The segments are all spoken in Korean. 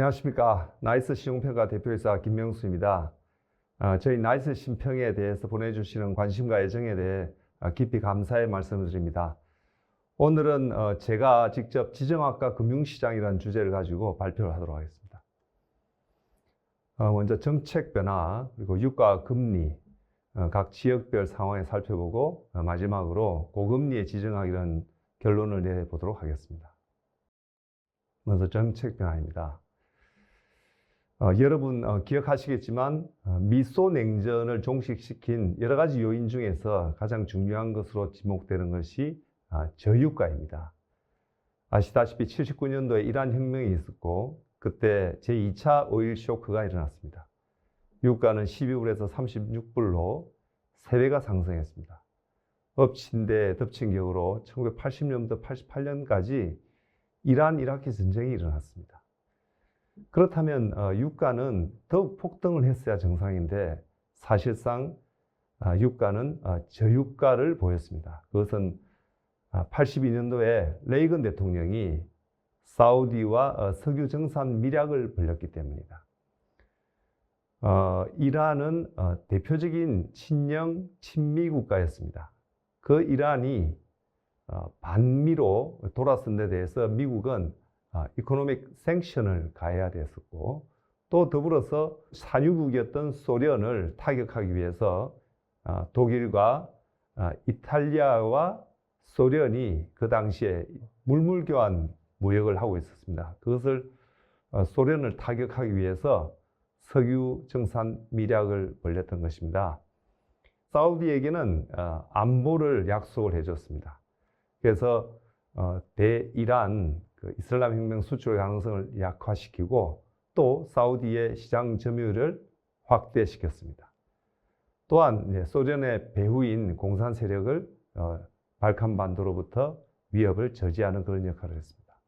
안녕하십니까. 나이스 시용평가 대표이사 김명수입니다. 저희 나이스 신평에 대해서 보내주시는 관심과 애정에 대해 깊이 감사의 말씀을 드립니다. 오늘은 제가 직접 지정학과 금융시장이라는 주제를 가지고 발표를 하도록 하겠습니다. 먼저 정책 변화, 그리고 유가 금리, 각 지역별 상황을 살펴보고 마지막으로 고금리의 지정학이라는 결론을 내보도록 하겠습니다. 먼저 정책 변화입니다. 여러분 기억하시겠지만 미소 냉전을 종식시킨 여러 가지 요인 중에서 가장 중요한 것으로 지목되는 것이 저유가입니다. 아시다시피 79년도에 이란 혁명이 있었고 그때 제2차 오일 쇼크가 일어났습니다. 유가는 12불에서 36불로 3배가 상승했습니다. 엎친 데 덮친 격으로 1980년부터 88년까지 이란 이라크 전쟁이 일어났습니다. 그렇다면 유가는 더욱 폭등을 했어야 정상인데 사실상 유가는 저유가를 보였습니다. 그것은 82년도에 레이건 대통령이 사우디와 석유 정산 밀약을 벌였기 때문입니다. 이란은 대표적인 친영 친미 국가였습니다. 그 이란이 반미로 돌아선 데 대해서 미국은 이코노믹 생션을 가해야 됐었고, 또 더불어서 산유국이었던 소련을 타격하기 위해서 독일과 이탈리아와 소련이 그 당시에 물물교환 무역을 하고 있었습니다. 그것을 소련을 타격하기 위해서 석유 정산 밀약을 벌였던 것입니다. 사우디에게는 안보를 약속을 해줬습니다. 그래서 대이란 이슬람 혁명 수출 가능성을 약화시키고 또 사우디의 시장 점유율을 확대시켰습니다. 또한 소련의 배후인 공산 세력을 발칸반도로부터 위협을 저지하는 그런 역할을 했습니다.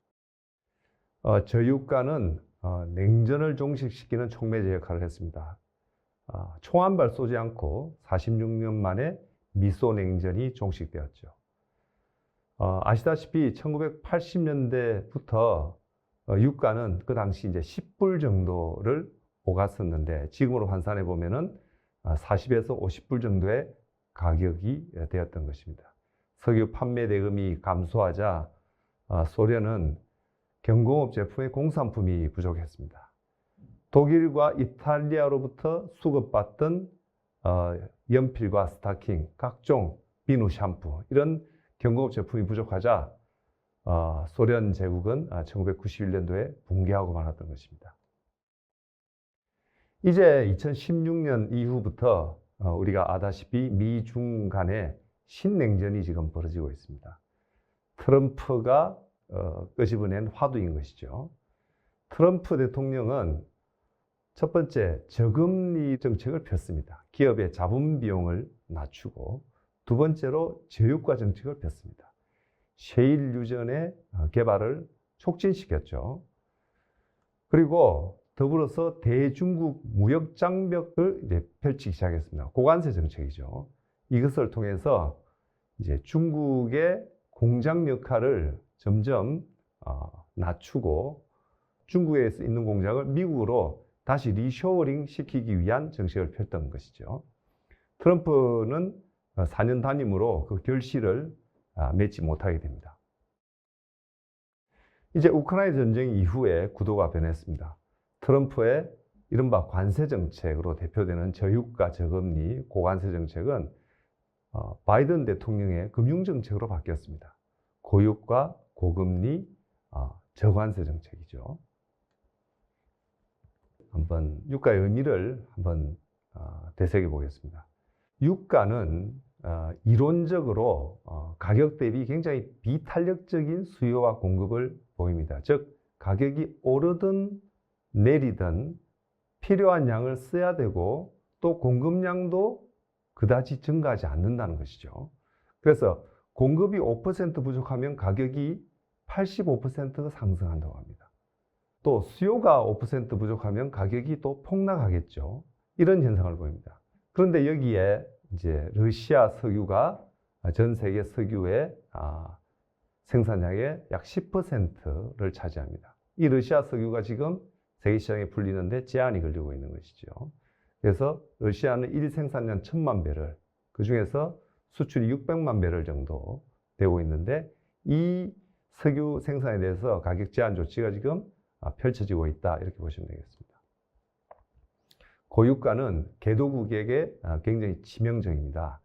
저유가는 냉전을 종식시키는 촉매제 역할을 했습니다. 총 한 발 쏘지 않고 46년 만에 미소 냉전이 종식되었죠. 아시다시피 1980년대부터 유가는 그 당시 이제 10불 정도를 오갔었는데 지금으로 환산해 보면은 40에서 50불 정도의 가격이 되었던 것입니다. 석유 판매 대금이 감소하자 소련은 경공업 제품의 공산품이 부족했습니다. 독일과 이탈리아로부터 수급받던 연필과 스타킹, 각종 비누, 샴푸 이런 경공업 제품이 부족하자 소련 제국은 1991년도에 붕괴하고 말았던 것입니다. 이제 2016년 이후부터 우리가 아다시피 미중 간의 신냉전이 지금 벌어지고 있습니다. 트럼프가 끄집어낸 화두인 것이죠. 트럼프 대통령은 첫 번째 저금리 정책을 폈습니다. 기업의 자본 비용을 낮추고 두 번째로 저유가 정책을 폈습니다. 셰일 유전의 개발을 촉진시켰죠. 그리고 더불어서 대중국 무역 장벽을 이제 펼치기 시작했습니다. 고관세 정책이죠. 이것을 통해서 이제 중국의 공장 역할을 점점 낮추고 중국에 있는 공장을 미국으로 다시 리쇼어링 시키기 위한 정책을 폈던 것이죠. 트럼프는 4년 단임으로 그 결실을 맺지 못하게 됩니다. 이제 우크라이나 전쟁 이후에 구도가 변했습니다. 트럼프의 이른바 관세 정책으로 대표되는 저유가 저금리 고관세 정책은 바이든 대통령의 금융 정책으로 바뀌었습니다. 고유가 고금리 저관세 정책이죠. 한번 유가의 의미를 한번 되새겨 보겠습니다. 유가는 이론적으로 가격 대비 굉장히 비탄력적인 수요와 공급을 보입니다. 즉 가격이 오르든 내리든 필요한 양을 써야 되고 또 공급량도 그다지 증가하지 않는다는 것이죠. 그래서 공급이 5% 부족하면 가격이 85% 상승한다고 합니다. 또 수요가 5% 부족하면 가격이 또 폭락하겠죠. 이런 현상을 보입니다. 그런데 여기에 이제 러시아 석유가 전 세계 석유의 생산량의 약 10%를 차지합니다. 이 러시아 석유가 지금 세계 시장에 풀리는데 제한이 걸리고 있는 것이죠. 그래서 러시아는 일 생산량 1000만 배럴, 그 중에서 수출이 600만 배럴 정도 되고 있는데 이 석유 생산에 대해서 가격 제한 조치가 지금 펼쳐지고 있다, 이렇게 보시면 되겠습니다. 고유가는 개도국에게 굉장히 치명적입니다.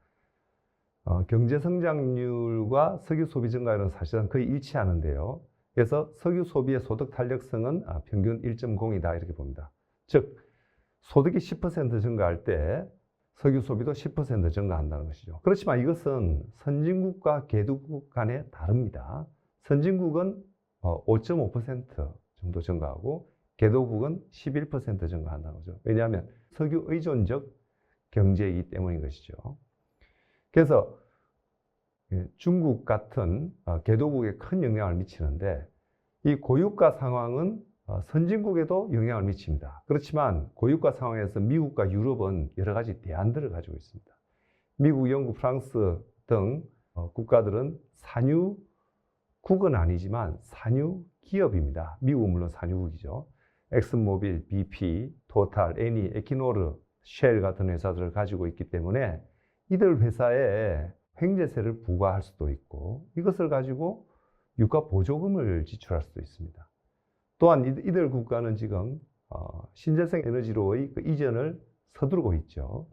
경제 성장률과 석유 소비 증가율은 사실은 거의 일치하는데요. 그래서 석유 소비의 소득 탄력성은 평균 1.0이다, 이렇게 봅니다. 즉 소득이 10% 증가할 때 석유 소비도 10% 증가한다는 것이죠. 그렇지만 이것은 선진국과 개도국 간에 다릅니다. 선진국은 5.5% 정도 증가하고 개도국은 11% 증가한다는 거죠. 왜냐하면 석유 의존적 경제이기 때문인 것이죠. 그래서 중국 같은 개도국에 큰 영향을 미치는데 이 고유가 상황은 선진국에도 영향을 미칩니다. 그렇지만 고유가 상황에서 미국과 유럽은 여러 가지 대안들을 가지고 있습니다. 미국, 영국, 프랑스 등 국가들은 산유국은 아니지만 산유 기업입니다. 미국은 물론 산유국이죠. 엑슨모빌, BP, 토탈, 에니, 에키노르, 쉘 같은 회사들을 가지고 있기 때문에 이들 회사에 횡재세를 부과할 수도 있고 이것을 가지고 유가 보조금을 지출할 수도 있습니다. 또한 이들 국가는 지금 신재생 에너지로의 그 이전을 서두르고 있죠.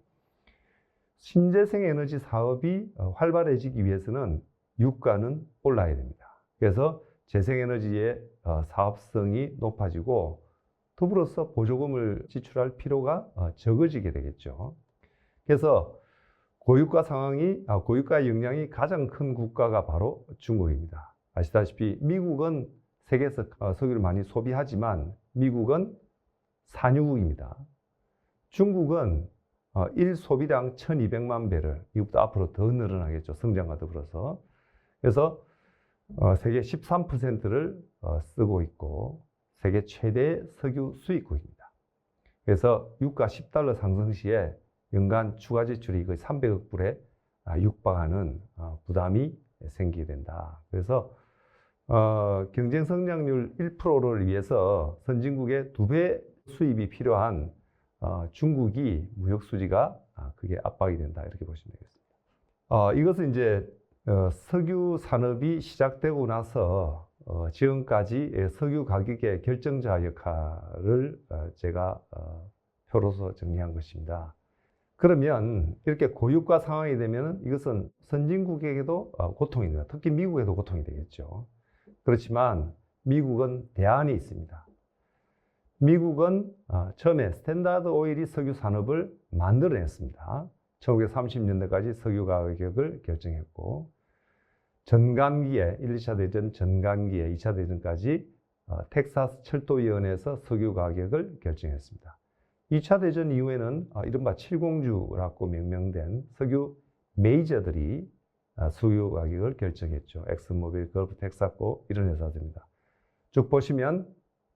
신재생 에너지 사업이 활발해지기 위해서는 유가는 올라야 됩니다. 그래서 재생에너지의 사업성이 높아지고 더불어서 보조금을 지출할 필요가 적어지게 되겠죠. 그래서 고유가의 영향이 가장 큰 국가가 바로 중국입니다. 아시다시피 미국은 세계에서 석유를 많이 소비하지만 미국은 산유국입니다. 중국은 일 소비량 1200만 배럴, 이것도 앞으로 더 늘어나겠죠. 성장과 더불어서. 그래서 세계 13%를 쓰고 있고 세계 최대 석유 수입국입니다. 그래서 유가 $10 상승 시에 연간 추가 지출이 거의 300억 불에 육박하는 부담이 생기게 된다. 그래서 경쟁 성장률 1%를 위해서 선진국의 2배 수입이 필요한 중국이 무역 수지가 그게 압박이 된다, 이렇게 보시면 되겠습니다. 이것은 이제 석유 산업이 시작되고 나서 지금까지 석유 가격의 결정자 역할을 제가 표로서 정리한 것입니다. 그러면 이렇게 고유가 상황이 되면 이것은 선진국에게도 고통이 됩니다. 특히 미국에도 고통이 되겠죠. 그렇지만 미국은 대안이 있습니다. 미국은 처음에 스탠다드 오일이 석유 산업을 만들어냈습니다. 1930년대까지 석유 가격을 결정했고 전간기에 1, 2차 대전 전간기에 2차 대전까지 텍사스 철도위원회에서 석유 가격을 결정했습니다. 2차 대전 이후에는 이른바 칠공주라고 명명된 석유 메이저들이 석유 가격을 결정했죠. 엑슨모빌, 걸프 텍사코 이런 회사들입니다. 쭉 보시면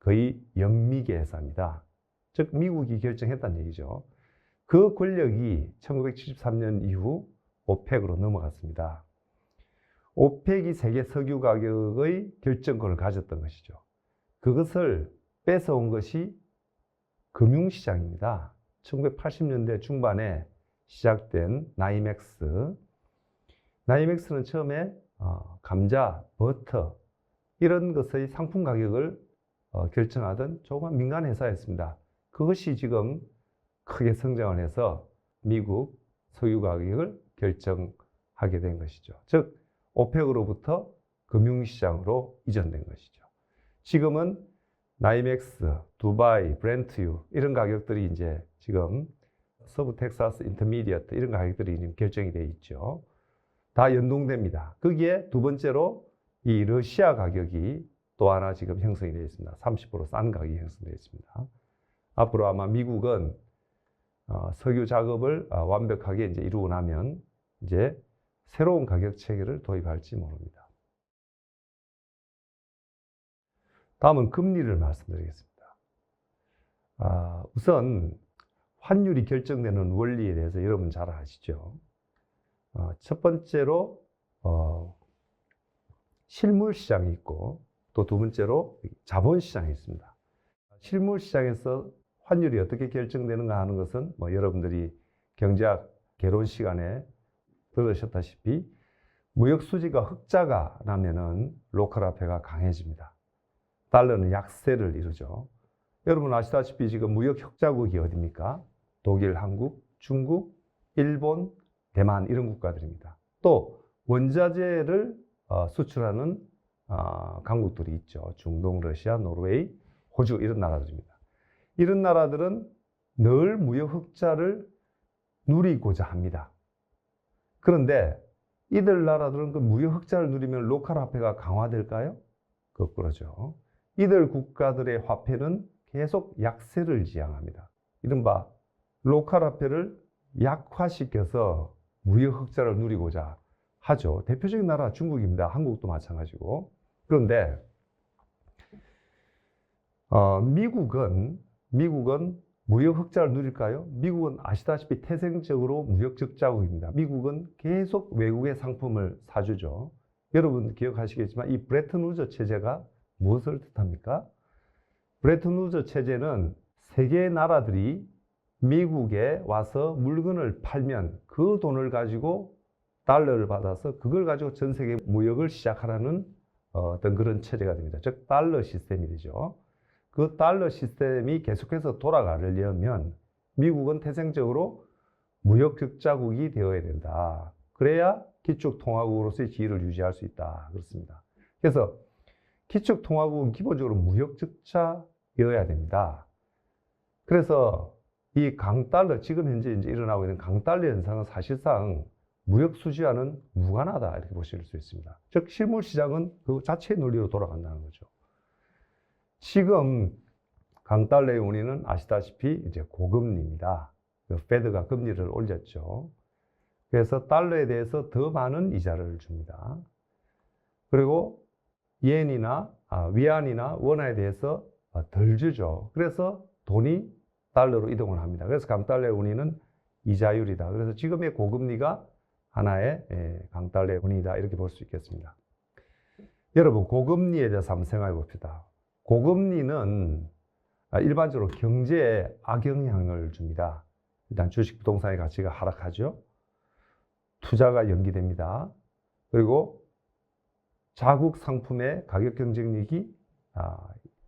거의 영미계 회사입니다. 즉 미국이 결정했다는 얘기죠. 그 권력이 1973년 이후 오펙으로 넘어갔습니다. 오펙이 세계 석유 가격의 결정권을 가졌던 것이죠. 그것을 뺏어온 것이 금융시장입니다. 1980년대 중반에 시작된 나이맥스. 나이맥스는 처음에 감자, 버터 이런 것의 상품 가격을 결정하던 조그만 민간 회사였습니다. 그것이 지금 크게 성장을 해서 미국 석유 가격을 결정하게 된 것이죠. 즉 오펙으로부터 금융시장으로 이전된 것이죠. 지금은 나이맥스, 두바이, 브렌트유 이런 가격들이 이제 지금 서브 텍사스 인터미디어트 이런 가격들이 지금 결정이 되어 있죠. 다 연동됩니다. 거기에 두 번째로 이 러시아 가격이 또 하나 지금 형성이 되어 있습니다. 30% 싼 가격이 형성되어 있습니다. 앞으로 아마 미국은 석유 작업을 완벽하게 이제 이루고 나면 이제 새로운 가격 체계를 도입할지 모릅니다. 다음은 금리를 말씀드리겠습니다. 우선 환율이 결정되는 원리에 대해서 여러분 잘 아시죠? 첫 번째로 실물 시장이 있고 또 두 번째로 자본 시장이 있습니다. 실물 시장에서 환율이 어떻게 결정되는가 하는 것은 뭐 여러분들이 경제학 개론 시간에 들으셨다시피 무역 수지가 흑자가 나면은 로컬 화폐가 강해집니다. 달러는 약세를 이루죠. 여러분 아시다시피 지금 무역 흑자국이 어디입니까? 독일, 한국, 중국, 일본, 대만 이런 국가들입니다. 또 원자재를 수출하는 강국들이 있죠. 중동, 러시아, 노르웨이, 호주 이런 나라들입니다. 이런 나라들은 늘 무역 흑자를 누리고자 합니다. 그런데 이들 나라들은 그 무역 흑자를 누리면 로컬 화폐가 강화될까요? 거꾸로죠. 이들 국가들의 화폐는 계속 약세를 지향합니다. 이른바 로컬 화폐를 약화시켜서 무역 흑자를 누리고자 하죠. 대표적인 나라 중국입니다. 한국도 마찬가지고. 그런데 미국은 무역 흑자를 누릴까요? 미국은 아시다시피 태생적으로 무역 적자국입니다. 미국은 계속 외국의 상품을 사주죠. 여러분 기억하시겠지만 이 브레튼 우드 체제가 무엇을 뜻합니까? 브레튼 우드 체제는 세계 나라들이 미국에 와서 물건을 팔면 그 돈을 가지고 달러를 받아서 그걸 가지고 전 세계 무역을 시작하라는 어떤 그런 체제가 됩니다. 즉 달러 시스템이 되죠. 그 달러 시스템이 계속해서 돌아가려면 미국은 태생적으로 무역 적자국이 되어야 된다. 그래야 기축통화국으로서의 지위를 유지할 수 있다. 그렇습니다. 그래서 기축통화국은 기본적으로 무역 적자여야 됩니다. 그래서 이 강달러, 지금 현재 이제 일어나고 있는 강달러 현상은 사실상 무역 수지와는 무관하다 이렇게 보실 수 있습니다. 즉 실물 시장은 그 자체의 논리로 돌아간다는 거죠. 지금 강달러의 원인은 아시다시피 이제 고금리입니다. 페드가 금리를 올렸죠. 그래서 달러에 대해서 더 많은 이자를 줍니다. 그리고 이엔이나 위안이나 원화에 대해서 덜 주죠. 그래서 돈이 달러로 이동을 합니다. 그래서 강달러의 원인은 이자율이다. 그래서 지금의 고금리가 하나의 강달러의 원인이다. 이렇게 볼 수 있겠습니다. 여러분 고금리에 대해서 한번 생각해 봅시다. 고금리는 일반적으로 경제에 악영향을 줍니다. 일단 주식 부동산의 가치가 하락하죠. 투자가 연기됩니다. 그리고 자국 상품의 가격 경쟁력이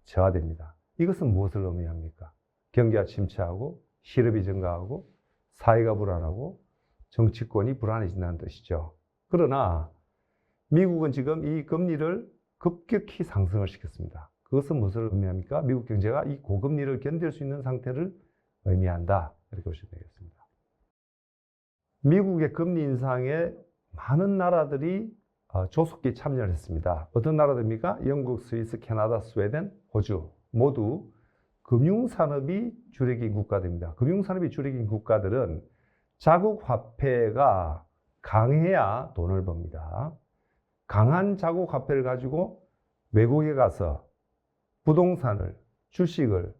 저하됩니다. 이것은 무엇을 의미합니까? 경기가 침체하고 실업이 증가하고 사회가 불안하고 정치권이 불안해진다는 뜻이죠. 그러나 미국은 지금 이 금리를 급격히 상승을 시켰습니다. 그것은 무엇을 의미합니까? 미국 경제가 이 고금리를 견딜 수 있는 상태를 의미한다. 이렇게 보시면 되겠습니다. 미국의 금리 인상에 많은 나라들이 조속히 참여를 했습니다. 어떤 나라들입니까? 영국, 스위스, 캐나다, 스웨덴, 호주 모두 금융산업이 주력인 국가들입니다. 금융산업이 주력인 국가들은 자국 화폐가 강해야 돈을 법니다. 강한 자국 화폐를 가지고 외국에 가서 부동산을, 주식을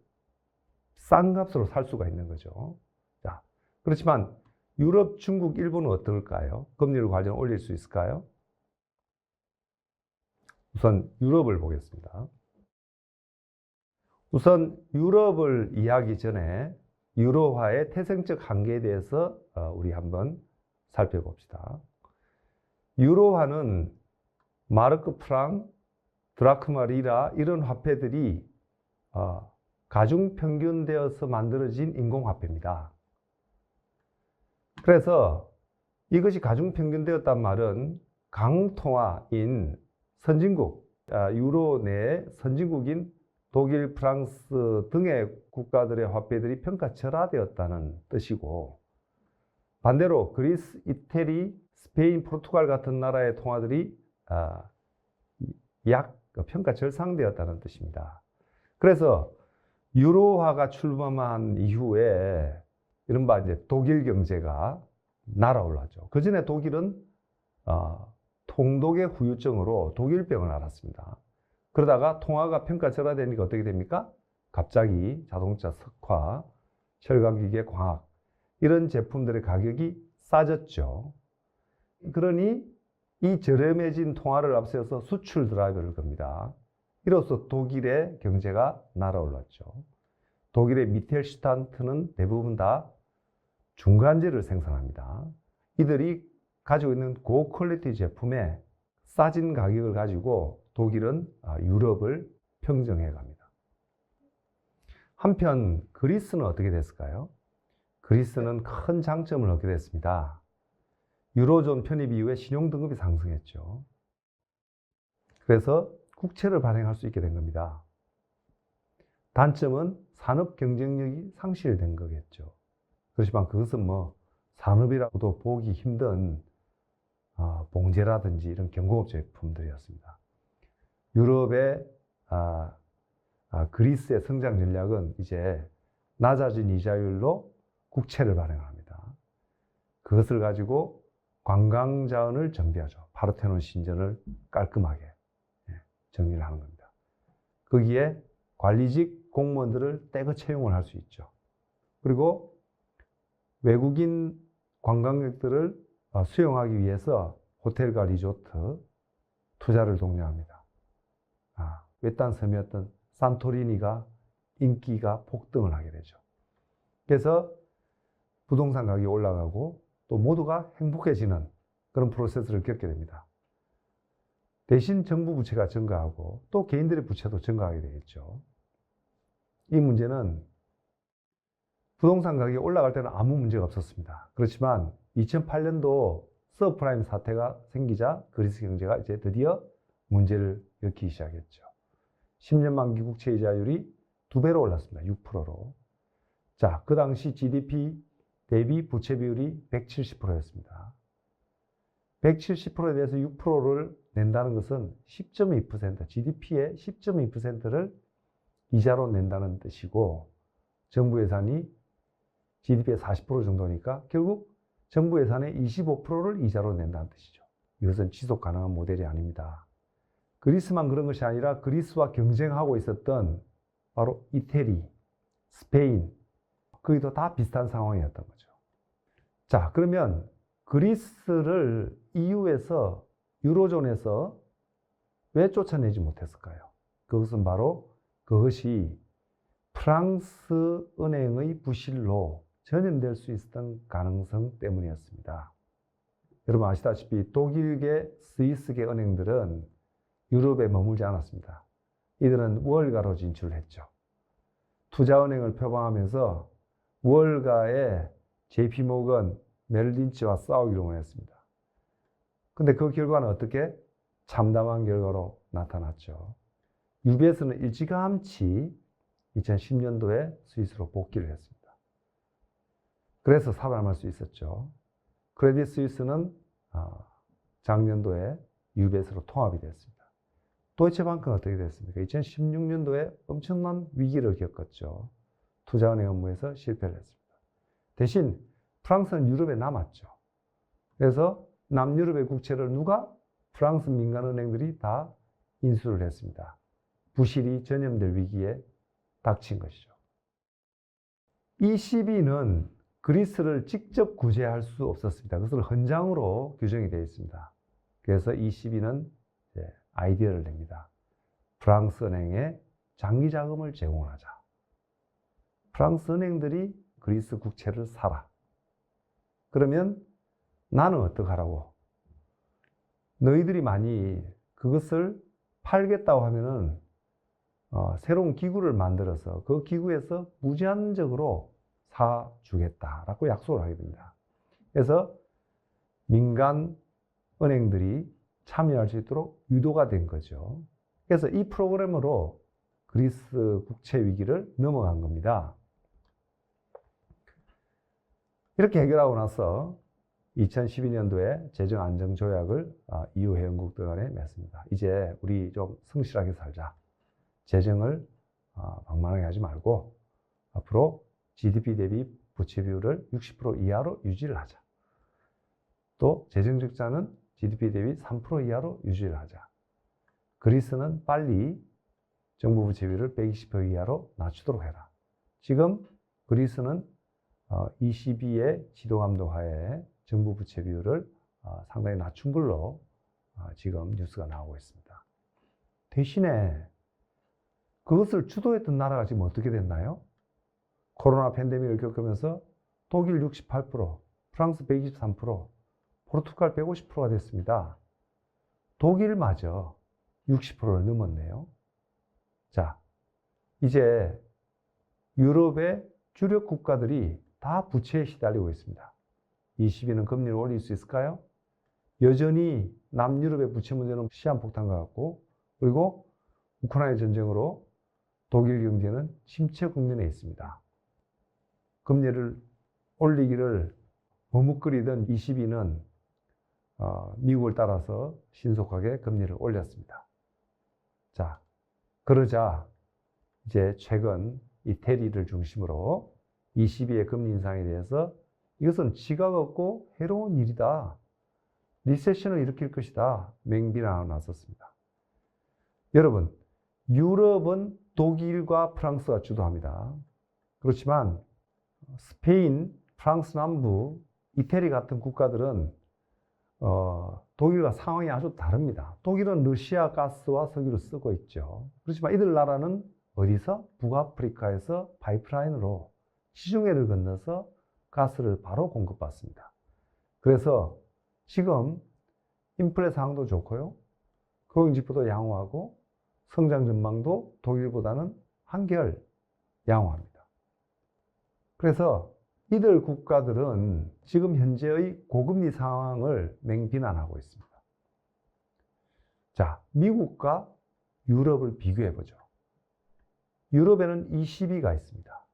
싼 값으로 살 수가 있는 거죠. 자, 그렇지만 유럽, 중국, 일본은 어떨까요? 금리를 과연 올릴 수 있을까요? 우선 유럽을 보겠습니다. 우선 유럽을 이해하기 전에 유로화의 태생적 한계에 대해서 우리 한번 살펴봅시다. 유로화는 마르크 프랑, 드라크마 리라 이런 화폐들이 가중평균되어서 만들어진 인공화폐입니다. 그래서 이것이 가중평균되었단 말은 강통화인 선진국, 유로 내 선진국인 독일, 프랑스 등의 국가들의 화폐들이 평가절하되었다는 뜻이고, 반대로 그리스, 이태리, 스페인, 포르투갈 같은 나라의 통화들이 약 평가절상되었다는 뜻입니다. 그래서 유로화가 출범한 이후에 이른바 이제 독일 경제가 날아올랐죠. 그 전에 독일은 통독의 후유증으로 독일병을 앓았습니다. 그러다가 통화가 평가절하되니까 어떻게 됩니까? 갑자기 자동차, 석화, 철강기계, 광학 이런 제품들의 가격이 싸졌죠. 그러니 이 저렴해진 통화를 앞세워서 수출 드라이브를 겁니다. 이로써 독일의 경제가 날아올랐죠. 독일의 미텔슈탄트는 대부분 다 중간재를 생산합니다. 이들이 가지고 있는 고퀄리티 제품에 싸진 가격을 가지고 독일은 유럽을 평정해 갑니다. 한편 그리스는 어떻게 됐을까요? 그리스는 큰 장점을 얻게 됐습니다. 유로존 편입 이후에 신용등급이 상승했죠. 그래서 국채를 발행할 수 있게 된 겁니다. 단점은 산업 경쟁력이 상실된 거겠죠. 그렇지만 그것은 산업이라고도 보기 힘든 봉제라든지 이런 경공업 제품들이었습니다. 유럽의 그리스의 성장 전략은 이제 낮아진 이자율로 국채를 발행합니다. 그것을 가지고 관광자원을 정비하죠. 파르테논 신전을 깔끔하게 정리를 하는 겁니다. 거기에 관리직 공무원들을 떼거 채용을 할 수 있죠. 그리고 외국인 관광객들을 수용하기 위해서 호텔과 리조트 투자를 독려합니다. 외딴 섬이었던 산토리니가 인기가 폭등을 하게 되죠. 그래서 부동산 가격이 올라가고 또 모두가 행복해지는 그런 프로세스를 겪게 됩니다. 대신 정부 부채가 증가하고 또 개인들의 부채도 증가하게 되겠죠. 이 문제는 부동산 가격이 올라갈 때는 아무 문제가 없었습니다. 그렇지만 2008년도 서브프라임 사태가 생기자 그리스 경제가 이제 드디어 문제를 일으키기 시작했죠. 10년 만기 국채 이자율이 2배로 올랐습니다. 6%로. 자, 그 당시 GDP 대비 부채 비율이 170%였습니다. 170%에 대해서 6%를 낸다는 것은 10.2%, GDP의 10.2%를 이자로 낸다는 뜻이고, 정부 예산이 GDP의 40% 정도니까 결국 정부 예산의 25%를 이자로 낸다는 뜻이죠. 이것은 지속 가능한 모델이 아닙니다. 그리스만 그런 것이 아니라 그리스와 경쟁하고 있었던 바로 이태리, 스페인, 거기도 다 비슷한 상황이었던 거죠. 자, 그러면 그리스를 EU에서, 유로존에서 왜 쫓아내지 못했을까요? 그것은 바로 그것이 프랑스 은행의 부실로 전염될 수 있었던 가능성 때문이었습니다. 여러분 아시다시피 독일계, 스위스계 은행들은 유럽에 머물지 않았습니다. 이들은 월가로 진출했죠. 투자은행을 표방하면서 월가의 JP모건, 메릴린치와 싸우기로 원했습니다. 근데 그 결과는 어떻게? 참담한 결과로 나타났죠. UBS는 일찌감치 2010년도에 스위스로 복귀를 했습니다. 그래서 살아남을 수 있었죠. 크레딧 스위스는 작년도에 UBS로 통합이 됐습니다. 도이체방크는 어떻게 됐습니까? 2016년도에 엄청난 위기를 겪었죠. 투자은행 업무에서 실패를 했습니다. 대신 프랑스는 유럽에 남았죠. 그래서 남유럽의 국채를 누가? 프랑스 민간은행들이 다 인수를 했습니다. 부실이 전염될 위기에 닥친 것이죠. ECB는 그리스를 직접 구제할 수 없었습니다. 그것을 헌장으로 규정이 되어 있습니다. 그래서 ECB는 아이디어를 냅니다. 프랑스 은행에 장기 자금을 제공하자. 프랑스 은행들이 그리스 국채를 사라. 그러면 나는 어떡하라고? 너희들이 많이 그것을 팔겠다고 하면은 새로운 기구를 만들어서 그 기구에서 무제한적으로 사주겠다라고 약속을 하게 됩니다. 그래서 민간 은행들이 참여할 수 있도록 유도가 된 거죠. 그래서 이 프로그램으로 그리스 국채 위기를 넘어간 겁니다. 이렇게 해결하고 나서 2012년도에 재정안정조약을 EU 회원국들 간에 맺습니다. 이제 우리 좀 성실하게 살자. 재정을 방만하게 하지 말고 앞으로 GDP 대비 부채 비율을 60% 이하로 유지를 하자. 또 재정 적자는 GDP 대비 3% 이하로 유지를 하자. 그리스는 빨리 정부 부채 비율을 120% 이하로 낮추도록 해라. 지금 그리스는 ECB의 지도 감독 하에 정부 부채 비율을 상당히 낮춘 걸로 지금 뉴스가 나오고 있습니다. 대신에 그것을 주도했던 나라가 지금 어떻게 됐나요? 코로나 팬데믹을 겪으면서 독일 68%, 프랑스 123%, 포르투갈 150%가 됐습니다. 독일마저 60%를 넘었네요. 자, 이제 유럽의 주력 국가들이 다 부채에 시달리고 있습니다. ECB는 금리를 올릴 수 있을까요? 여전히 남유럽의 부채 문제는 시한폭탄과 같고, 그리고 우크라이나 전쟁으로 독일 경제는 침체 국면에 있습니다. 금리를 올리기를 머뭇거리던 ECB는 미국을 따라서 신속하게 금리를 올렸습니다. 자, 그러자 이제 최근 이 테리를 중심으로 ECB의 금리 인상에 대해서 이것은 지각 없고 해로운 일이다. 리세션을 일으킬 것이다. 맹비난하고 나섰습니다. 여러분, 유럽은 독일과 프랑스가 주도합니다. 그렇지만 스페인, 프랑스 남부, 이태리 같은 국가들은 독일과 상황이 아주 다릅니다. 독일은 러시아 가스와 석유를 쓰고 있죠. 그렇지만 이들 나라는 어디서? 북아프리카에서 파이프라인으로 시중해를 건너서 가스를 바로 공급받습니다. 그래서 지금 인플레 상황도 좋고요. 고용지표도 양호하고 성장 전망도 독일보다는 한결 양호합니다. 그래서 이들 국가들은 지금 현재의 고금리 상황을 맹비난하고 있습니다. 자, 미국과 유럽을 비교해보죠. 유럽에는 ECB가 있습니다.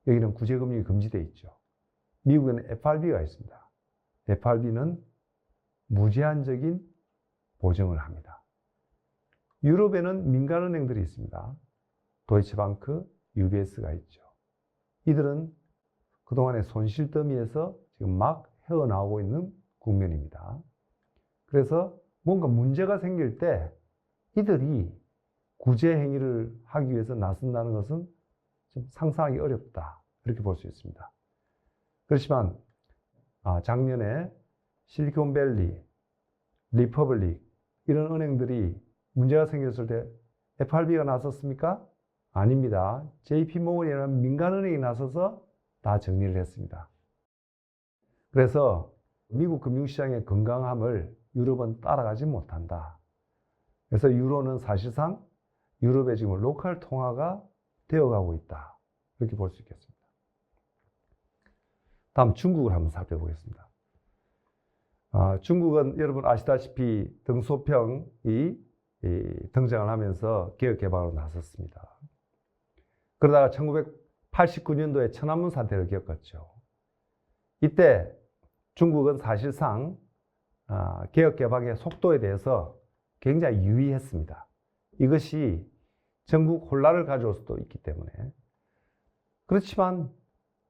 여기는 구제금융이 금지되어 있죠. 미국에는 FRB가 있습니다. FRB는 무제한적인 보증을 합니다. 유럽에는 민간은행들이 있습니다. 도이치방크, UBS가 있죠. 이들은 그동안의 손실 더미에서 지금 막 헤어나오고 있는 국면입니다. 그래서 뭔가 문제가 생길 때 이들이 구제 행위를 하기 위해서 나선다는 것은 좀 상상하기 어렵다. 이렇게 볼 수 있습니다. 그렇지만 작년에 실리콘밸리, 리퍼블릭 이런 은행들이 문제가 생겼을 때 FRB가 나섰습니까? 아닙니다. JP모건이라는 민간은행이 나서서 다 정리를 했습니다. 그래서 미국 금융시장의 건강함을 유럽은 따라가지 못한다. 그래서 유로는 사실상 유럽의 지금 로컬 통화가 되어가고 있다. 이렇게 볼 수 있겠습니다. 다음 중국을 한번 살펴보겠습니다. 중국은 여러분 아시다시피 덩소평이 등장을 하면서 개혁개방으로 나섰습니다. 그러다가 1989년도에 천안문 사태를 겪었죠. 이때 중국은 사실상 개혁개방의 속도에 대해서 굉장히 유의했습니다. 이것이 전국 혼란을 가져올 수도 있기 때문에. 그렇지만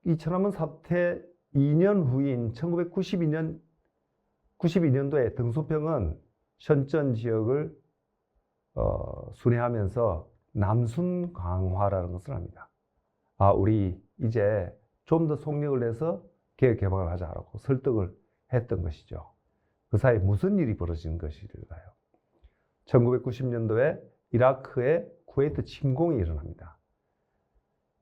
이 천안문 사태 2년 후인 1992년도에 덩소평은 션전 지역을 순회하면서 남순 강화라는 것을 합니다. 우리 이제 좀 더 속력을 내서 개혁 개방을 하자라고 설득을 했던 것이죠. 그 사이에 무슨 일이 벌어진 것일까요? 1990년도에 이라크에 쿠웨이트 침공이 일어납니다.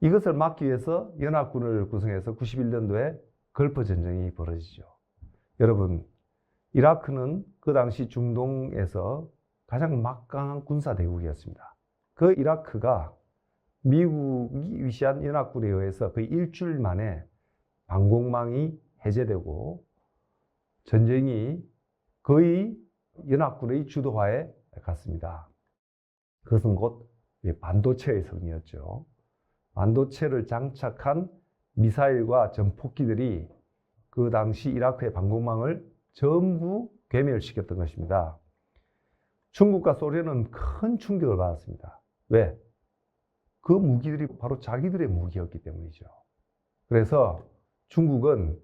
이것을 막기 위해서 연합군을 구성해서 91년도에 걸프 전쟁이 벌어지죠. 여러분, 이라크는 그 당시 중동에서 가장 막강한 군사 대국이었습니다. 그 이라크가 미국이 위시한 연합군에 의해서 거의 일주일 만에 방공망이 해제되고 전쟁이 거의 연합군의 주도하에 갔습니다. 그것은 곧 반도체의 승리였죠. 반도체를 장착한 미사일과 전폭기들이 그 당시 이라크의 방공망을 전부 괴멸시켰던 것입니다. 중국과 소련은 큰 충격을 받았습니다. 왜? 그 무기들이 바로 자기들의 무기였기 때문이죠. 그래서 중국은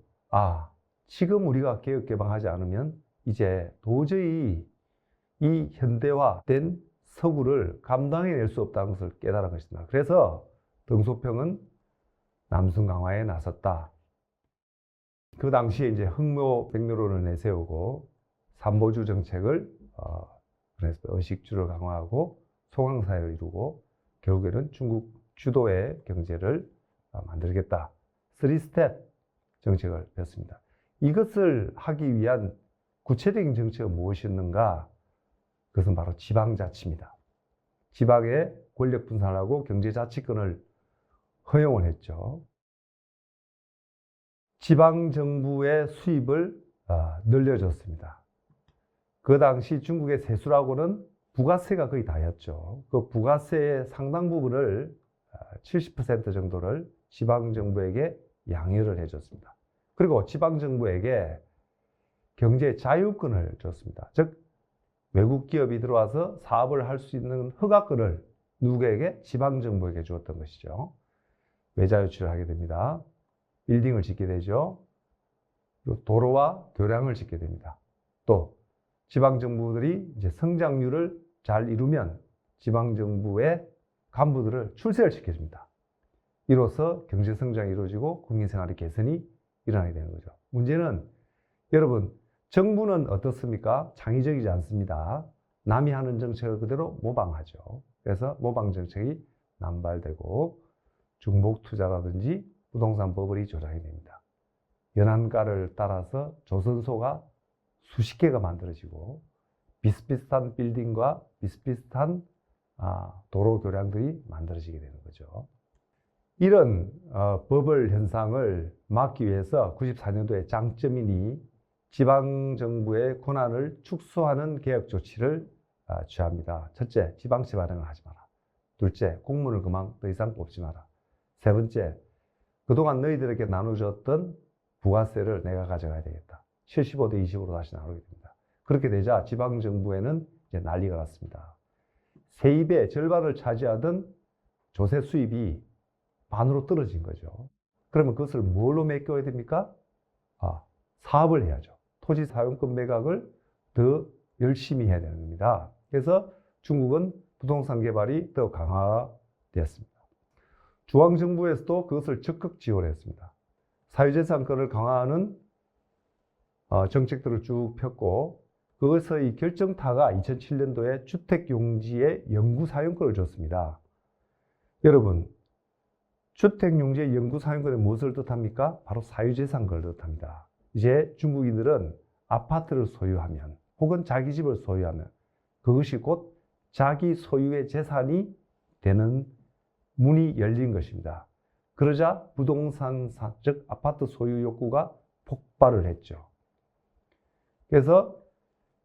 지금 우리가 개혁 개방하지 않으면 이제 도저히 이 현대화된 서구를 감당해낼 수 없다는 것을 깨달은 것입니다. 그래서 덩소평은 남순 강화에 나섰다. 그 당시에 이제 흑묘백묘론을 내세우고 삼보주 정책을 의식주를 강화하고 소강사회를 이루고 결국에는 중국 주도의 경제를 만들겠다. 3스텝 정책을 폈습니다. 이것을 하기 위한 구체적인 정책은 무엇이었는가? 그것은 바로 지방자치입니다. 지방의 권력 분산하고 경제자치권을 허용을 했죠. 지방정부의 수입을 늘려줬습니다. 그 당시 중국의 세수라고는 부가세가 거의 다였죠. 그 부가세의 상당 부분을 70% 정도를 지방정부에게 양해를 해줬습니다. 그리고 지방정부에게 경제 자유권을 줬습니다. 즉 외국 기업이 들어와서 사업을 할 수 있는 허가권을 누구에게? 지방정부에게 주었던 것이죠. 외자 유치를 하게 됩니다. 빌딩을 짓게 되죠. 그리고 도로와 교량을 짓게 됩니다. 또 지방정부들이 이제 성장률을 잘 이루면 지방정부의 간부들을 출세를 시켜줍니다. 이로써 경제성장이 이루어지고 국민생활의 개선이 일어나게 되는 거죠. 문제는 여러분, 정부는 어떻습니까? 창의적이지 않습니다. 남이 하는 정책을 그대로 모방하죠. 그래서 모방 정책이 남발되고 중복투자라든지 부동산 버블이 조장이 됩니다. 연안가를 따라서 조선소가 수십 개가 만들어지고 비슷비슷한 빌딩과 비슷비슷한 도로 교량들이 만들어지게 되는 거죠. 이런 버블 현상을 막기 위해서 94년도에 장쩌민이 지방정부의 권한을 축소하는 개혁 조치를 취합니다. 첫째, 지방세 발행을 하지 마라. 둘째, 공무원을 그만 더 이상 뽑지 마라. 세 번째, 그동안 너희들에게 나눠줬던 부가세를 내가 가져가야 되겠다. 75대 20으로 다시 나누게 됩니다. 그렇게 되자 지방정부에는 이제 난리가 났습니다. 세입의 절반을 차지하던 조세 수입이 반으로 떨어진 거죠. 그러면 그것을 뭘로 메꿔야 됩니까? 사업을 해야죠. 토지 사용권 매각을 더 열심히 해야 되는 겁니다. 그래서 중국은 부동산 개발이 더 강화되었습니다. 중앙정부에서도 그것을 적극 지원했습니다. 사유재산권을 강화하는 정책들을 쭉 폈고 그것의 결정타가 2007년도에 주택용지의 영구사용권을 줬습니다. 여러분, 주택용지의 영구사용권은 무엇을 뜻합니까? 바로 사유재산권을 뜻합니다. 이제 중국인들은 아파트를 소유하면 혹은 자기 집을 소유하면 그것이 곧 자기 소유의 재산이 되는 문이 열린 것입니다. 그러자 부동산사, 즉 아파트 소유 욕구가 폭발을 했죠. 그래서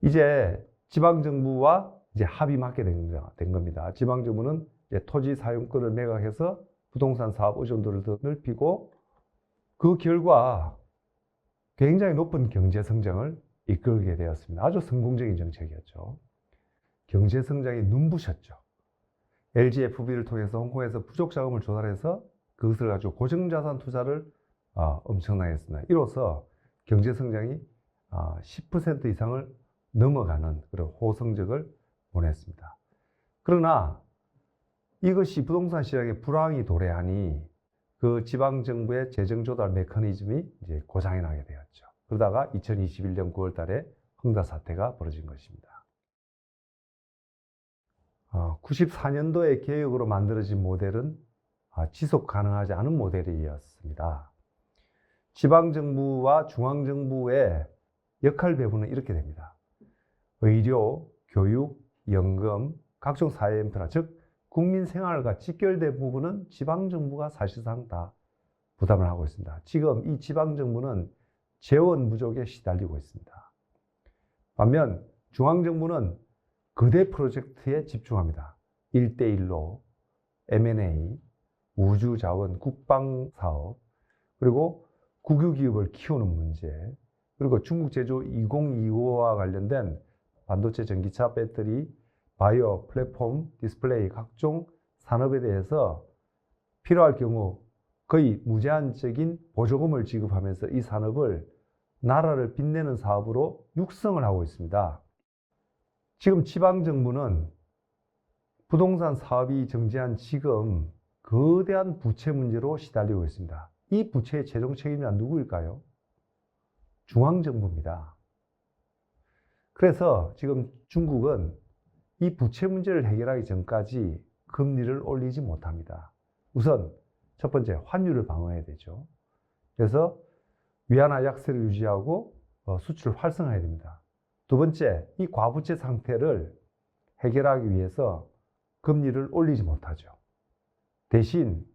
이제 지방정부와 이제 합의 맞게 된 겁니다. 지방정부는 이제 토지 사용권을 매각해서 부동산 사업 의존도를 더 넓히고 그 결과 굉장히 높은 경제 성장을 이끌게 되었습니다. 아주 성공적인 정책이었죠. 경제 성장이 눈부셨죠. LGFB를 통해서 홍콩에서 부족 자금을 조달해서 그것을 가지고 고정자산 투자를 엄청나게 했습니다. 이로써 경제 성장이 10% 이상을 넘어가는 그런 호성적을 보냈습니다. 그러나 이것이 부동산 시장에 불황이 도래하니 그 지방정부의 재정조달 메커니즘이 이제 고장이 나게 되었죠. 그러다가 2021년 9월 달에 흥다 사태가 벌어진 것입니다. 94년도에 개혁으로 만들어진 모델은 지속 가능하지 않은 모델이었습니다. 지방정부와 중앙정부의 역할 배분은 이렇게 됩니다. 의료, 교육, 연금, 각종 사회 인프라, 즉 국민 생활과 직결된 부분은 지방정부가 사실상 다 부담을 하고 있습니다. 지금 이 지방정부는 재원 부족에 시달리고 있습니다. 반면 중앙정부는 거대 프로젝트에 집중합니다. 1대1로 M&A, 우주자원, 국방사업, 그리고 국유기업을 키우는 문제, 그리고 중국 제조 2025와 관련된 반도체, 전기차, 배터리, 바이오, 플랫폼, 디스플레이, 각종 산업에 대해서 필요할 경우 거의 무제한적인 보조금을 지급하면서 이 산업을 나라를 빛내는 사업으로 육성을 하고 있습니다. 지금 지방정부는 부동산 사업이 정지한 지금 거대한 부채 문제로 시달리고 있습니다. 이 부채의 최종 책임자는 누구일까요? 중앙정부입니다. 그래서 지금 중국은 이 부채 문제를 해결하기 전까지 금리를 올리지 못합니다. 우선 첫 번째 환율을 방어해야 되죠. 그래서 위안화 약세를 유지하고 수출을 활성화해야 됩니다. 두 번째, 이 과부채 상태를 해결하기 위해서 금리를 올리지 못하죠. 대신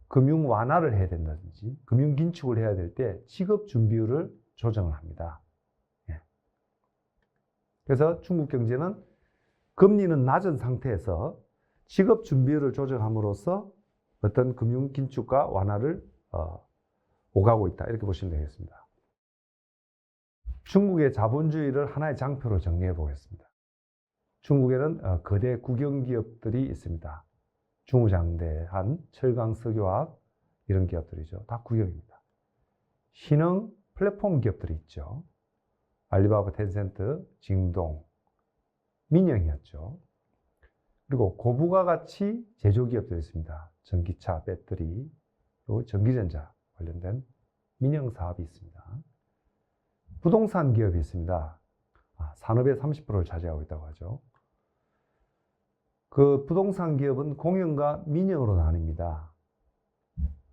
금융 완화를 해야 된다든지 금융 긴축을 해야 될 때 지급 준비율을 조정을 합니다. 그래서 중국 경제는 금리는 낮은 상태에서 지급 준비율을 조정함으로써 어떤 금융 긴축과 완화를 오가고 있다. 이렇게 보시면 되겠습니다. 중국의 자본주의를 하나의 장표로 정리해 보겠습니다. 중국에는 거대 국영기업들이 있습니다. 중우장대한, 철강, 석유화학 이런 기업들이죠. 다 국영입니다. 신흥 플랫폼 기업들이 있죠. 알리바바, 텐센트, 징동, 민영이었죠. 그리고 고부가가치 제조기업들이 있습니다. 전기차, 배터리, 그리고 전기전자 관련된 민영 사업이 있습니다. 부동산 기업이 있습니다. 산업의 30%를 차지하고 있다고 하죠. 그 부동산 기업은 공영과 민영으로 나뉩니다.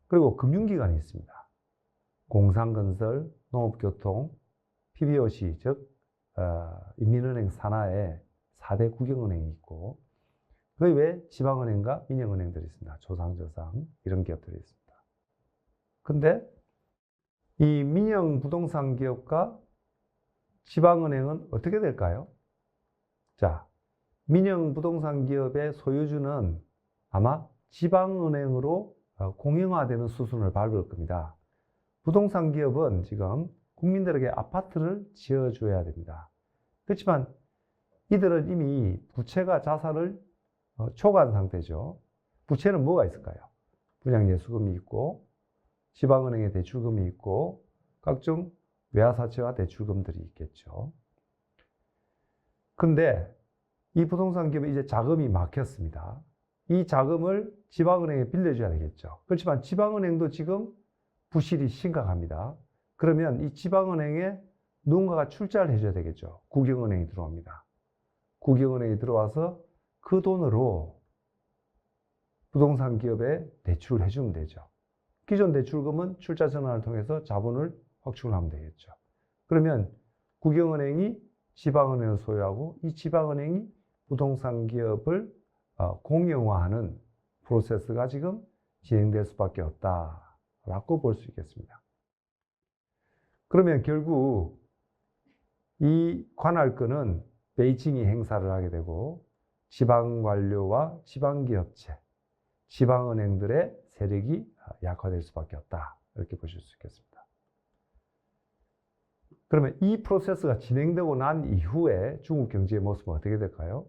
그리고 금융기관이 있습니다. 공상건설, 농업교통, PBOC, 즉 인민은행 산하에 4대 국영은행이 있고 그 외에 지방은행과 민영은행들이 있습니다. 조상저상 이런 기업들이 있습니다. 근데 이 민영 부동산 기업과 지방은행은 어떻게 될까요? 자, 민영 부동산 기업의 소유주는 아마 지방은행으로 공영화되는 수순을 밟을 겁니다. 부동산 기업은 지금 국민들에게 아파트를 지어줘야 됩니다. 그렇지만 이들은 이미 부채가 자산을 초과한 상태죠. 부채는 뭐가 있을까요? 분양예수금이 있고 지방은행의 대출금이 있고 각종 외화사채와 대출금들이 있겠죠. 근데 이 부동산 기업이 이제 자금이 막혔습니다. 이 자금을 지방은행에 빌려줘야 되겠죠. 그렇지만 지방은행도 지금 부실이 심각합니다. 그러면 이 지방은행에 누군가가 출자를 해줘야 되겠죠. 국영은행이 들어옵니다. 국영은행이 들어와서 그 돈으로 부동산 기업에 대출을 해주면 되죠. 기존 대출금은 출자 전환을 통해서 자본을 확충을 하면 되겠죠. 그러면 국영은행이 지방은행을 소유하고 이 지방은행이 부동산 기업을 공영화하는 프로세스가 지금 진행될 수밖에 없다라고 볼 수 있겠습니다. 그러면 결국 이 관할권은 베이징이 행사를 하게 되고 지방관료와 지방기업체, 지방은행들의 세력이 약화될 수밖에 없다. 이렇게 보실 수 있겠습니다. 그러면 이 프로세스가 진행되고 난 이후에 중국 경제의 모습은 어떻게 될까요?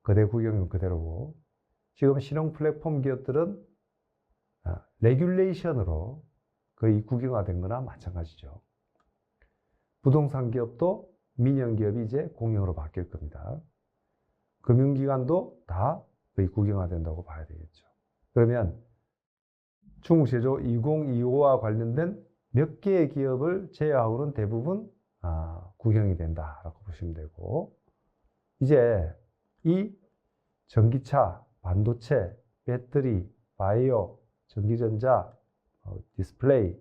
거대 국영은 그대로고 지금 신흥 플랫폼 기업들은 레귤레이션으로 거의 국영화된 거나 마찬가지죠. 부동산 기업도 민영 기업이 이제 공영으로 바뀔 겁니다. 금융기관도 다 거의 국영화된다고 봐야 되겠죠. 그러면 중국 제조 2025와 관련된 몇 개의 기업을 제외하고는 대부분 국영이 된다라고 보시면 되고 이제 이 전기차, 반도체, 배터리, 바이오, 전기전자, 디스플레이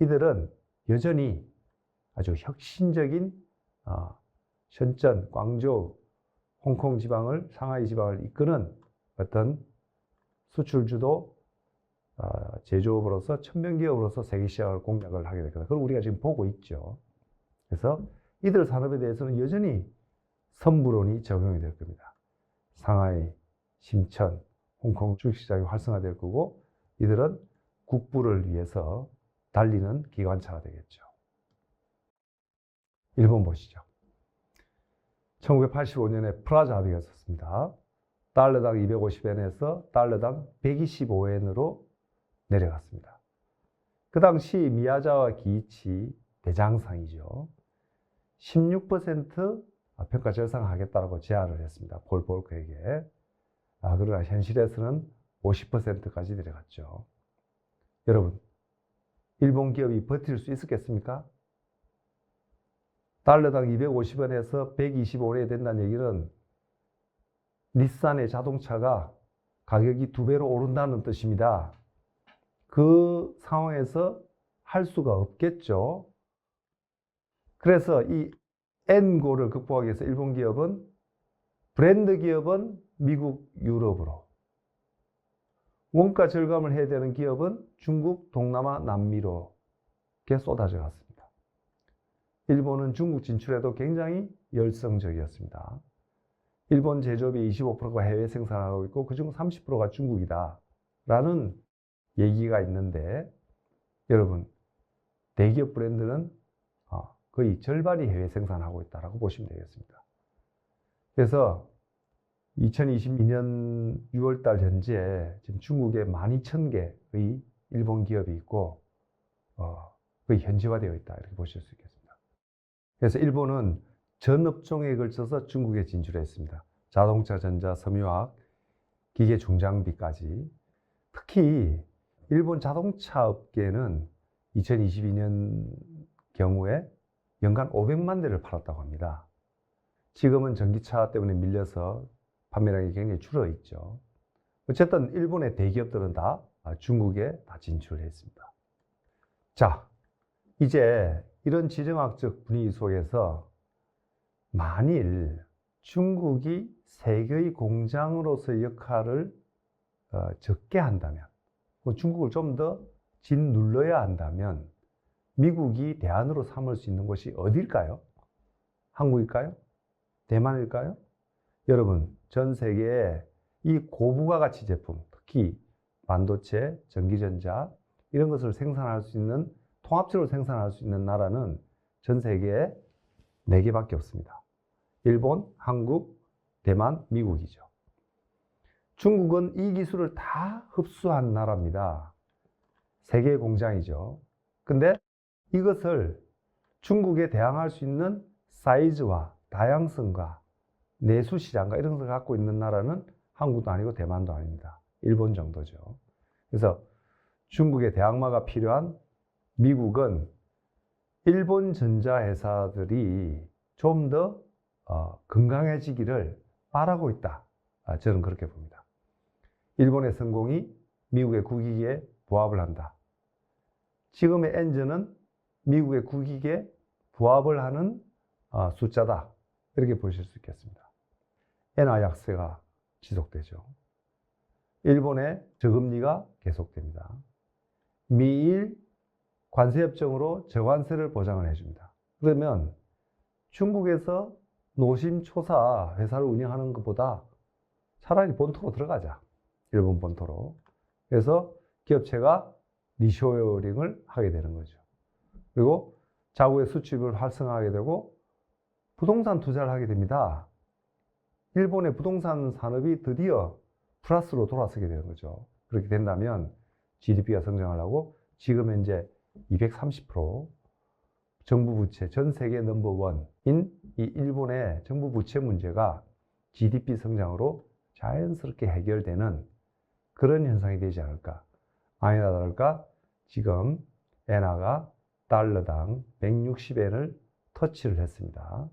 이들은 여전히 아주 혁신적인 션전, 광저우, 홍콩 지방을, 상하이 지방을 이끄는 어떤 수출주도 제조업으로서 천명기업으로서 세계 시장을 공략을 하게 될 거다. 그걸 우리가 지금 보고 있죠. 그래서 이들 산업에 대해서는 여전히 선불론이 적용이 될 겁니다. 상하이, 심천, 홍콩 주식시장이 활성화될 거고 이들은 국부를 위해서 달리는 기관차가 되겠죠. 일본 보시죠. 1985년에 프라자 합의가 있었습니다. 달러당 250엔에서 달러당 125엔으로 내려갔습니다. 그 당시 미야자와 기이치 대장상이죠. 16% 평가 절상하겠다고 제안을 했습니다. 폴 볼크에게. 그러나 현실에서는 50%까지 내려갔죠. 여러분, 일본 기업이 버틸 수 있었겠습니까? 달러당 250원에서 125원이 된다는 얘기는 닛산의 자동차가 가격이 2배로 오른다는 뜻입니다. 그 상황에서 할 수가 없겠죠. 그래서 이 N고를 극복하기 위해서 일본 기업은 브랜드 기업은 미국, 유럽으로, 원가 절감을 해야 되는 기업은 중국, 동남아, 남미로 이렇게 쏟아져 갔습니다. 일본은 중국 진출에도 굉장히 열성적이었습니다. 일본 제조업의 25%가 해외 생산하고 있고 그중 30%가 중국이다 라는 얘기가 있는데, 여러분, 대기업 브랜드는 거의 절반이 해외 생산하고 있다고 보시면 되겠습니다. 그래서 2022년 6월달 현재 지금 중국에 12,000개의 일본 기업이 있고 거의 현지화되어 있다 이렇게 보실 수 있겠습니다. 그래서 일본은 전 업종에 걸쳐서 중국에 진출했습니다. 자동차, 전자, 섬유화학, 기계 중장비까지. 특히 일본 자동차 업계는 2022년 경우에 연간 500만 대를 팔았다고 합니다. 지금은 전기차 때문에 밀려서 판매량이 굉장히 줄어 있죠. 어쨌든 일본의 대기업들은 다 중국에 다 진출했습니다. 자, 이제 이런 지정학적 분위기 속에서 만일 중국이 세계의 공장으로서의 역할을 적게 한다면, 중국을 좀 더 짓눌러야 한다면 미국이 대안으로 삼을 수 있는 곳이 어딜까요? 한국일까요? 대만일까요? 여러분, 전 세계에 이 고부가 가치 제품, 특히 반도체, 전기전자 이런 것을 생산할 수 있는, 통합적으로 생산할 수 있는 나라는 전 세계에 4개밖에 없습니다. 일본, 한국, 대만, 미국이죠. 중국은 이 기술을 다 흡수한 나라입니다. 세계 공장이죠. 근데 이것을 중국에 대항할 수 있는 사이즈와 다양성과 내수 시장과 이런 것을 갖고 있는 나라는 한국도 아니고 대만도 아닙니다. 일본 정도죠. 그래서 중국의 대항마가 필요한 미국은 일본 전자회사들이 좀 더 건강해지기를 바라고 있다. 저는 그렇게 봅니다. 일본의 성공이 미국의 국익에 부합을 한다. 지금의 엔진은 미국의 국익에 부합을 하는 숫자다. 이렇게 보실 수 있겠습니다. 엔화 약세가 지속되죠. 일본의 저금리가 계속됩니다. 미일 관세협정으로 저관세를 보장을 해줍니다. 그러면 중국에서 노심초사 회사를 운영하는 것보다 차라리 본토로 들어가자. 일본 본토로. 그래서 기업체가 리쇼어링을 하게 되는 거죠. 그리고 자국의 수출을 활성화하게 되고 부동산 투자를 하게 됩니다. 일본의 부동산 산업이 드디어 플러스로 돌아서게 되는 거죠. 그렇게 된다면 GDP가 성장하려고 지금 현재 230% 정부 부채 전 세계 넘버원인 이 일본의 정부 부채 문제가 GDP 성장으로 자연스럽게 해결되는 그런 현상이 되지 않을까. 아니나 다를까 지금 엔화가 달러당 160엔을 터치를 했습니다.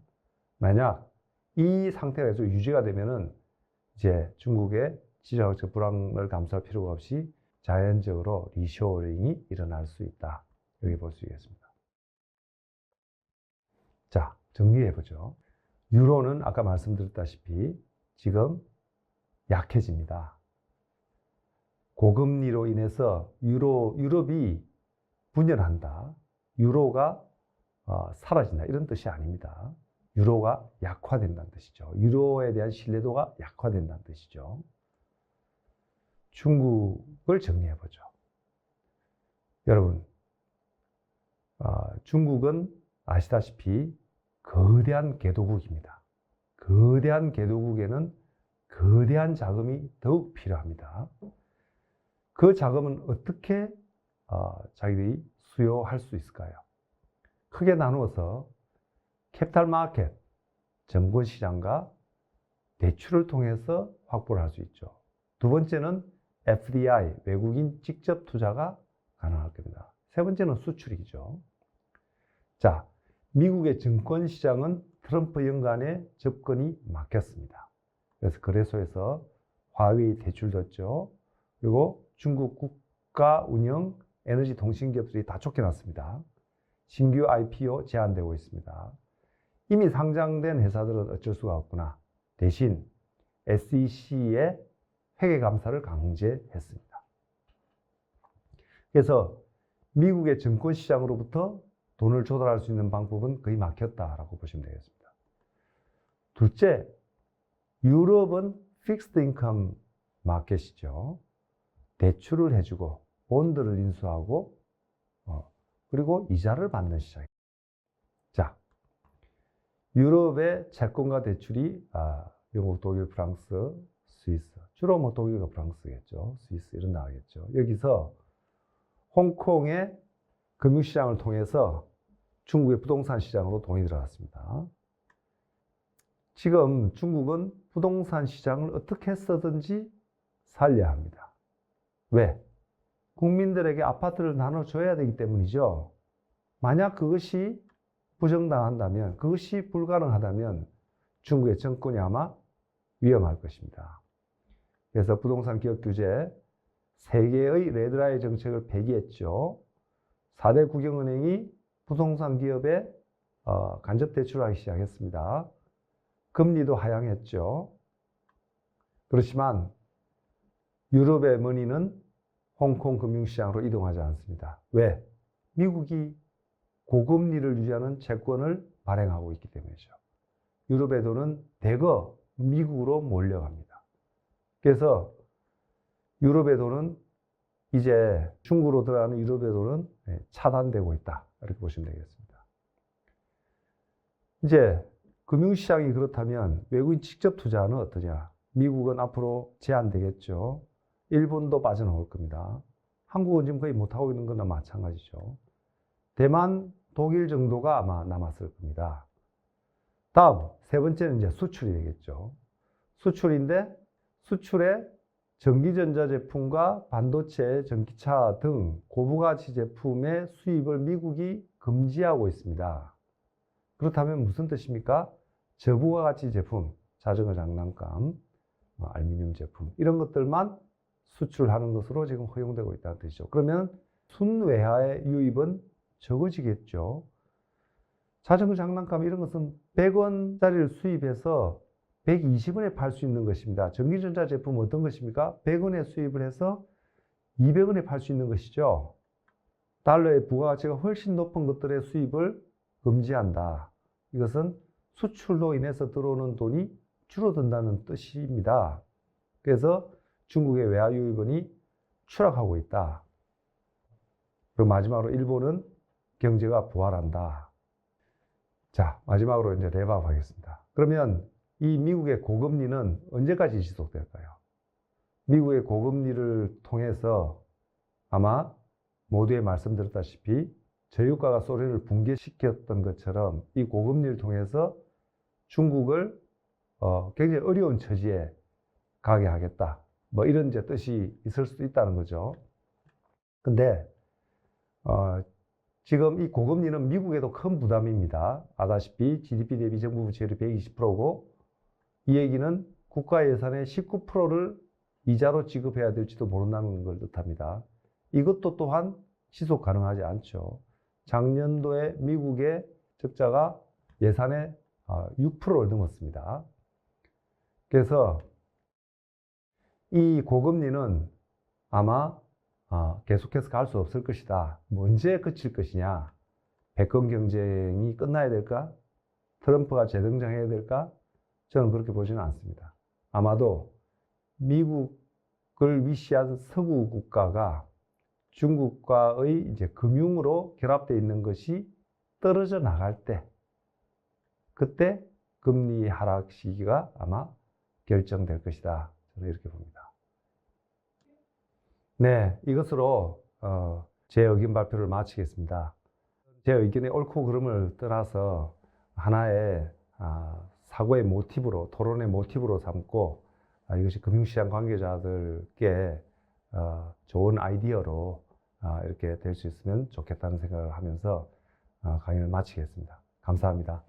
만약 이 상태가 계속 유지가 되면은 이제 중국의 지정학적 불황을 감수할 필요가 없이 자연적으로 리쇼어링이 일어날 수 있다. 여기 볼 수 있겠습니다. 자, 정리해보죠. 유로는 아까 말씀드렸다시피 지금 약해집니다. 고금리로 인해서 유럽이 분열한다. 유로가 사라진다. 이런 뜻이 아닙니다. 유로가 약화된다는 뜻이죠. 유로에 대한 신뢰도가 약화된다는 뜻이죠. 중국을 정리해보죠. 여러분, 중국은 아시다시피 거대한 개도국입니다. 거대한 개도국에는 거대한 자금이 더욱 필요합니다. 그 자금은 어떻게 자기들이 수요할 수 있을까요? 크게 나누어서 캐피탈 마켓, 정권 시장과 대출을 통해서 확보를 할 수 있죠. 두 번째는 FDI, 외국인 직접 투자가 가능할 겁니다. 세 번째는 수출이죠. 자, 미국의 증권 시장은 트럼프 연간에 접근이 막혔습니다. 그래서 거래소에서 화웨이 대출됐죠. 그리고 중국 국가 운영 에너지 통신기업들이 다 쫓겨났습니다. 신규 IPO 제한되고 있습니다. 이미 상장된 회사들은 어쩔 수가 없구나. 대신 SEC의 회계감사를 강제했습니다. 그래서 미국의 증권시장으로부터 돈을 조달할 수 있는 방법은 거의 막혔다라고 보시면 되겠습니다. 둘째, 유럽은 픽스드 인컴 마켓이죠. 대출을 해주고 본드를 인수하고 그리고 이자를 받는 시장입니다. 자, 유럽의 채권과 대출이 영국, 독일, 프랑스, 스위스, 주로 뭐 독일과 프랑스겠죠. 스위스 이런 나라겠죠. 여기서 홍콩의 금융시장을 통해서 중국의 부동산 시장으로 돈이 들어갔습니다. 지금 중국은 부동산 시장을 어떻게 해서든지 살려야 합니다. 왜? 국민들에게 아파트를 나눠줘야 되기 때문이죠. 만약 그것이 부정당한다면, 그것이 불가능하다면 중국의 정권이 아마 위험할 것입니다. 그래서 부동산 기업 규제, 세계의 레드라인 정책을 폐기했죠. 4대 국영은행이 부동산 기업에 간접 대출하기 시작했습니다. 금리도 하향했죠. 그렇지만 유럽의 머니는 홍콩 금융시장으로 이동하지 않습니다. 왜? 미국이 고금리를 유지하는 채권을 발행하고 있기 때문이죠. 유럽의 돈은 대거 미국으로 몰려갑니다. 그래서 유럽의 돈은 이제 중국으로 들어가는 유럽의 돈은 차단되고 있다. 이렇게 보시면 되겠습니다. 이제 금융시장이 그렇다면 외국인 직접 투자는 어떠냐? 미국은 앞으로 제한되겠죠. 일본도 빠져나올 겁니다. 한국은 지금 거의 못하고 있는 거나 마찬가지죠. 대만, 독일 정도가 아마 남았을 겁니다. 다음, 세 번째는 이제 수출이 되겠죠. 수출인데 수출에 전기전자 제품과 반도체, 전기차 등 고부가치 제품의 수입을 미국이 금지하고 있습니다. 그렇다면 무슨 뜻입니까? 저부가가치 제품, 자전거 장난감, 알루미늄 제품 이런 것들만 수출하는 것으로 지금 허용되고 있다는 뜻이죠. 그러면 순외화의 유입은 적어지겠죠. 자전거 장난감 이런 것은 100원짜리를 수입해서 120원에 팔 수 있는 것입니다. 전기전자 제품 어떤 것입니까? 100원에 수입을 해서 200원에 팔 수 있는 것이죠. 달러의 부가가치가 훨씬 높은 것들의 수입을 금지한다. 이것은 수출로 인해서 들어오는 돈이 줄어든다는 뜻입니다. 그래서 중국의 외화 유입원이 추락하고 있다. 그리고 마지막으로 일본은 경제가 부활한다. 자, 마지막으로 이제 랩업 하겠습니다. 그러면 이 미국의 고금리는 언제까지 지속될까요? 미국의 고금리를 통해서 아마 모두에 말씀드렸다시피 저유가가 소련을 붕괴시켰던 것처럼 이 고금리를 통해서 중국을 굉장히 어려운 처지에 가게 하겠다. 뭐 이런 이제 뜻이 있을 수도 있다는 거죠. 근데 지금 이 고금리는 미국에도 큰 부담입니다. 아다시피 GDP 대비 정부 부채율이 120%고 이 얘기는 국가 예산의 19%를 이자로 지급해야 될지도 모른다는 걸 뜻합니다. 이것도 또한 지속 가능하지 않죠. 작년도에 미국의 적자가 예산의 6%를 넘었습니다. 그래서 이 고금리는 아마 계속해서 갈 수 없을 것이다. 언제 그칠 것이냐? 백건 경쟁이 끝나야 될까? 트럼프가 재등장해야 될까? 저는 그렇게 보지는 않습니다. 아마도 미국을 위시한 서구 국가가 중국과의 이제 금융으로 결합되어 있는 것이 떨어져 나갈 때, 그때 금리 하락 시기가 아마 결정될 것이다. 저는 이렇게 봅니다. 네, 이것으로 제 의견 발표를 마치겠습니다. 제 의견의 옳고 그름을 떠나서 하나의 사고의 모티브로, 토론의 모티브로 삼고 이것이 금융시장 관계자들께 좋은 아이디어로 이렇게 될 수 있으면 좋겠다는 생각을 하면서 강의를 마치겠습니다. 감사합니다.